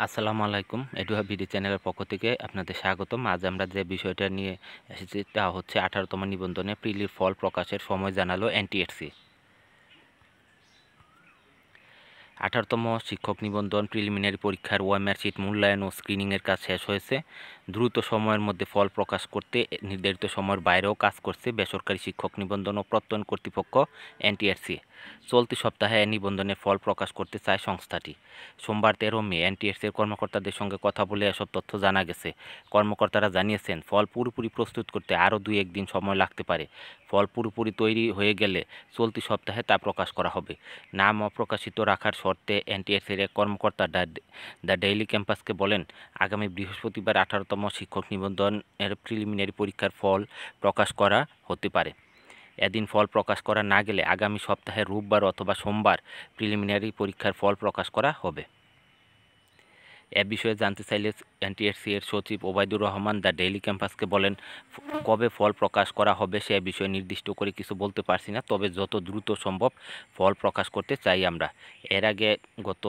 আসসালামু আলাইকুম। এডুহা বিডি চ্যানেলের পক্ষ থেকে আপনাদের স্বাগতম। আজ আমরা যে বিষয়টা নিয়ে এসেছি তা হচ্ছে ১৮তম নিবন্ধনে প্রিলির ফল প্রকাশের সময় জানালো এনটিএসসি। ১৮তম শিক্ষক নিবন্ধন প্রিলিমিনারি পরীক্ষার ওএমআর শিট মূল্যায়ন ও স্ক্রিনিংয়ের কাজ শেষ হয়েছে। দ্রুত সময়ের মধ্যে ফল প্রকাশ করতে নির্ধারিত সময়ের বাইরেও কাজ করছে বেসরকারি শিক্ষক নিবন্ধন ও প্রত্যয়ন কর্তৃপক্ষ এনটিএসসি। চলতি সপ্তাহে নিবন্ধনের ফল প্রকাশ করতে চায় সংস্থাটি। সোমবার ১৩ মে এনটিএসসির কর্মকর্তাদের সঙ্গে কথা বলে এসব তথ্য জানা গেছে। কর্মকর্তারা জানিয়েছেন, ফল পুরোপুরি প্রস্তুত করতে আরও ২-১ দিন সময় লাগতে পারে। ফল পুরোপুরি তৈরি হয়ে গেলে চলতি সপ্তাহে তা প্রকাশ করা হবে। নাম অপ্রকাশিত রাখার শর্তে এনটিএসসির এক কর্মকর্তা দ্য ডেইলি ক্যাম্পাসকে বলেন, আগামী বৃহস্পতিবার ১৮তম শিক্ষক নিবন্ধনের প্রিলিমিনারি পরীক্ষার ফল প্রকাশ করা হতে পারে। এদিন ফল প্রকাশ করা না গেলে আগামী সপ্তাহের রোববার অথবা সোমবার প্রিলিমিনারি পরীক্ষার ফল প্রকাশ করা হবে। এ বিষয়ে জানতে চাইলে এনটিএসসি এর সচিব ওবায়দুর রহমান দ্য ডেইলি ক্যাম্পাসকে বলেন, কবে ফল প্রকাশ করা হবে সে বিষয়ে নির্দিষ্ট করে কিছু বলতে পারছি না, তবে যত দ্রুত সম্ভব ফল প্রকাশ করতে চাই আমরা। এর আগে গত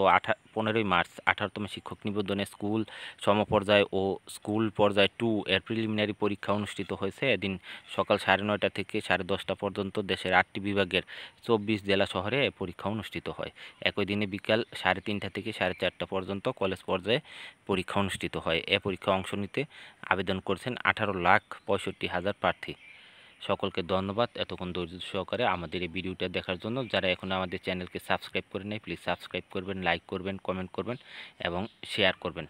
15ই মার্চ ১৮তম শিক্ষক নিবন্ধনে স্কুল সমপর্যায় ও স্কুল পর্যায় 2 এর প্রিলিমিনারি পরীক্ষা অনুষ্ঠিত হয়েছে। এদিন সকাল 9:30 থেকে 10:30 পর্যন্ত দেশের 8টি বিভাগের 24 জেলা শহরে এ পরীক্ষা অনুষ্ঠিত হয়। একই দিনে বিকাল 3:30 থেকে 4:30 পর্যন্ত কলেজ পর্যায়ে পরীক্ষা অনুষ্ঠিত হয়। এ পরীক্ষায় অংশ নিতে আবেদন করেছেন 18,65,000 প্রার্থী। সকলকে ধন্যবাদ এতক্ষণ ধৈর্য সহকারে আমাদের এই ভিডিওটা দেখার জন্য। যারা এখনো আমাদের চ্যানেলকে সাবস্ক্রাইব করে নাই, প্লিজ সাবস্ক্রাইব করবেন, লাইক করবেন, কমেন্ট করবেন এবং শেয়ার করবেন।